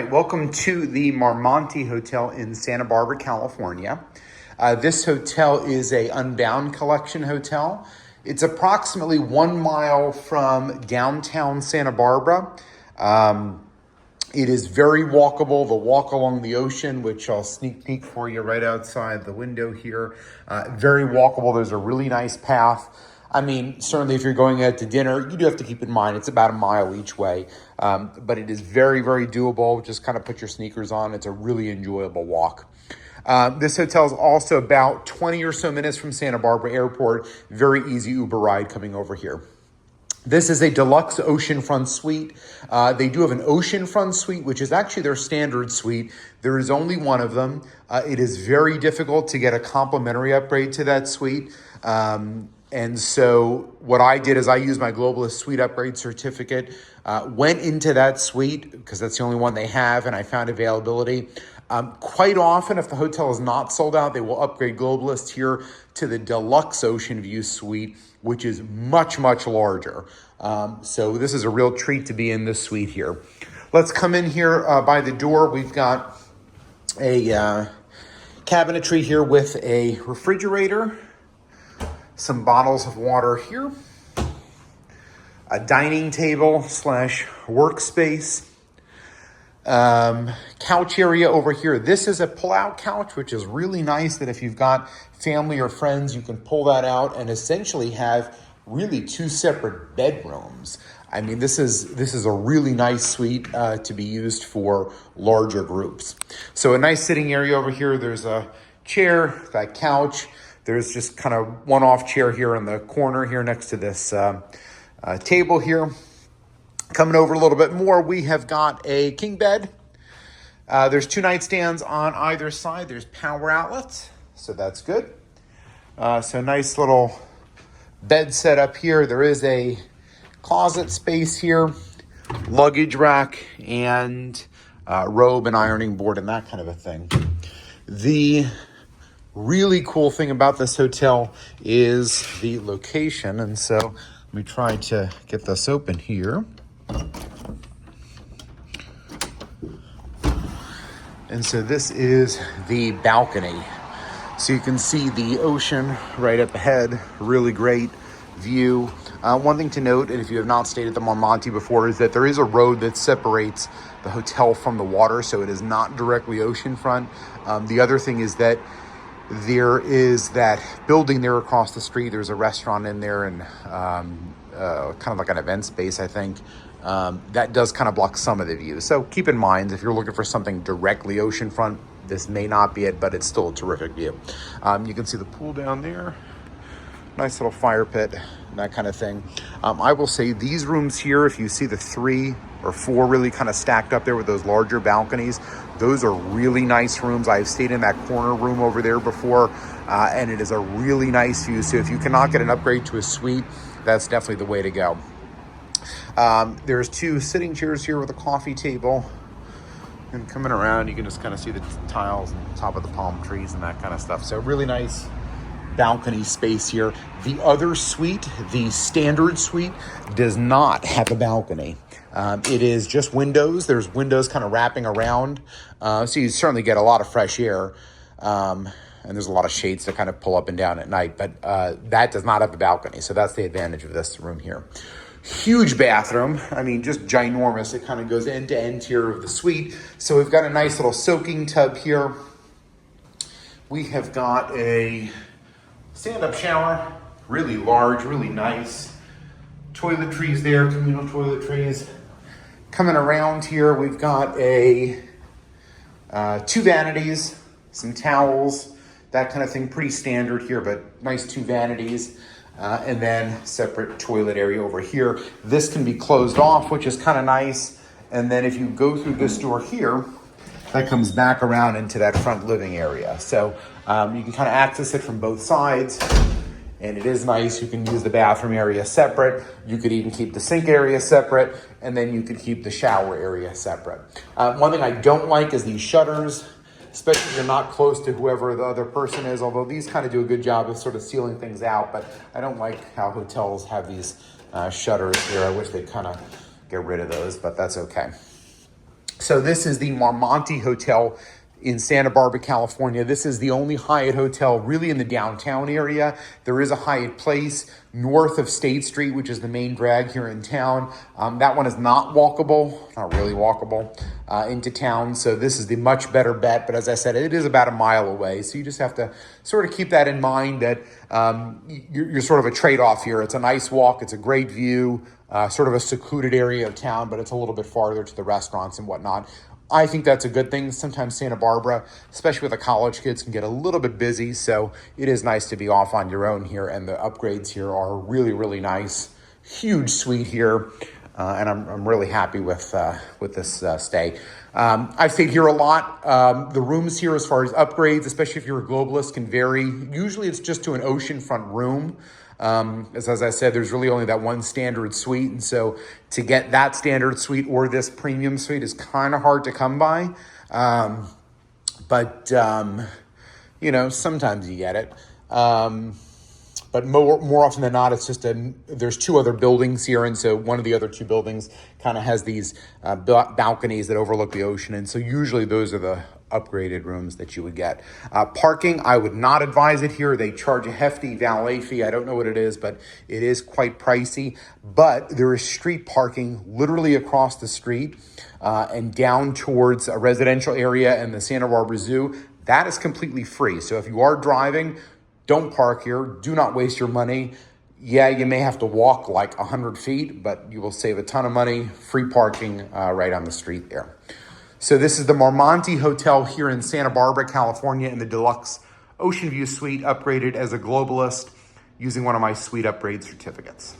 right, welcome to the Monte Hotel in Santa Barbara, California. This hotel is a Unbound collection hotel. It's approximately 1 mile from downtown Santa Barbara. It is very walkable. The walk along the ocean, which I'll sneak peek for you right outside the window here. Very walkable. There's a really nice path. I mean, certainly if you're going out to dinner, you do have to keep in mind it's about a mile each way. But it is very, very doable. Just kind of put your sneakers on. It's a really enjoyable walk. This hotel is also about 20 or so minutes from Santa Barbara Airport. Very easy Uber ride coming over here. This is a deluxe oceanfront suite. They do have an oceanfront suite, which is actually their standard suite. There is only one of them. It is very difficult to get a complimentary upgrade to that suite. And so what I did is I used my Globalist suite upgrade certificate, went into that suite because that's the only one they have, and I found availability. Quite often, if the hotel is not sold out, they will upgrade Globalist here to the deluxe ocean view suite, which is much, much larger. So this is a real treat to be in this suite here. Let's come in here by the door. We've got a cabinetry here with a refrigerator, some bottles of water here, a dining table / workspace, couch area over here. This is a pull-out couch, which is really nice that if you've got family or friends, you can pull that out and essentially have really 2 separate bedrooms. I mean, this is a really nice suite to be used for larger groups. So a nice sitting area over here. There's a chair, that couch. There's just kind of one-off chair here in the corner here next to this table here. Coming over a little bit more, we have got a king bed. There's 2 nightstands on either side. There's power outlets, so that's good. So nice little bed set up here. There is a closet space here, luggage rack, and robe and ironing board and that kind of a thing. The really cool thing about this hotel is the location. And so let me try to get this open here. And so this is the balcony. So you can see the ocean right up ahead. Really great view. One thing to note, and if you have not stayed at the Monte before, is that there is a road that separates the hotel from the water. So it is not directly oceanfront. The other thing is that there is that building there across the street. There's a restaurant in there and kind of like an event space, I think. That does kind of block some of the view. So keep in mind, if you're looking for something directly oceanfront, this may not be it, but it's still a terrific view. You can see the pool down there. Nice little fire pit, that kind of thing. I will say these rooms here, if you see the 3 or 4 really kind of stacked up there with those larger balconies, those are really nice rooms. I've stayed in that corner room over there before, and it is a really nice view. So if you cannot get an upgrade to a suite, that's definitely the way to go. There's 2 sitting chairs here with a coffee table. And coming around, you can just kind of see the tiles on top of the palm trees and that kind of stuff. So really nice balcony space here. The other suite, the standard suite, does not have a balcony. It is just windows. There's windows kind of wrapping around. So you certainly get a lot of fresh air. And there's a lot of shades that kind of pull up and down at night. But that does not have a balcony. So that's the advantage of this room here. Huge bathroom. I mean, just ginormous. It kind of goes end to end here of the suite. So we've got a nice little soaking tub here. We have got a stand-up shower. Really large, really nice. Toiletries there, communal toiletries. Coming around here, we've got a 2 vanities, some towels, that kind of thing. Pretty standard here, but nice 2 vanities. And then separate toilet area over here. This can be closed off, which is kind of nice. And then if you go through this door here, that comes back around into that front living area. So you can kind of access it from both sides. And it is nice. You can use the bathroom area separate. You could even keep the sink area separate. And then you could keep the shower area separate. One thing I don't like is these shutters, especially if you're not close to whoever the other person is, although these kind of do a good job of sort of sealing things out. But I don't like how hotels have these shutters here. I wish they'd kind of get rid of those, but that's okay. So this is the Monte Hotel in Santa Barbara, California. This is the only Hyatt hotel really in the downtown area. There is a Hyatt Place north of State Street, which is the main drag here in town. That one is not walkable, not really walkable, into town. So this is the much better bet. But as I said, it is about a mile away. So you just have to sort of keep that in mind that you're sort of a trade-off here. It's a nice walk. It's a great view. Sort of a secluded area of town, but it's a little bit farther to the restaurants and whatnot. I think that's a good thing. Sometimes Santa Barbara, especially with the college kids, can get a little bit busy. So it is nice to be off on your own here. And the upgrades here are really, really nice. Huge suite here. And I'm really happy with this stay. I've stayed here a lot. The rooms here, as far as upgrades, especially if you're a globalist, can vary. Usually it's just to an oceanfront room. As I said, there's really only that one standard suite. And so to get that standard suite or this premium suite is kind of hard to come by. But sometimes you get it. But more often than not, it's just there's two other buildings here. And so one of the other two buildings kind of has these balconies that overlook the ocean. And so usually those are the upgraded rooms that you would get. Parking, I would not advise it here. They charge a hefty valet fee. I don't know what it is, but it is quite pricey. But there is street parking literally across the street and down towards a residential area and the Santa Barbara Zoo. That is completely free. So if you are driving, don't park here. Do not waste your money. Yeah, you may have to walk like 100 feet, but you will save a ton of money. Free parking right on the street there. So this is the Monte Hotel here in Santa Barbara, California, in the deluxe Ocean View Suite, upgraded as a Globalist using one of my suite upgrade certificates.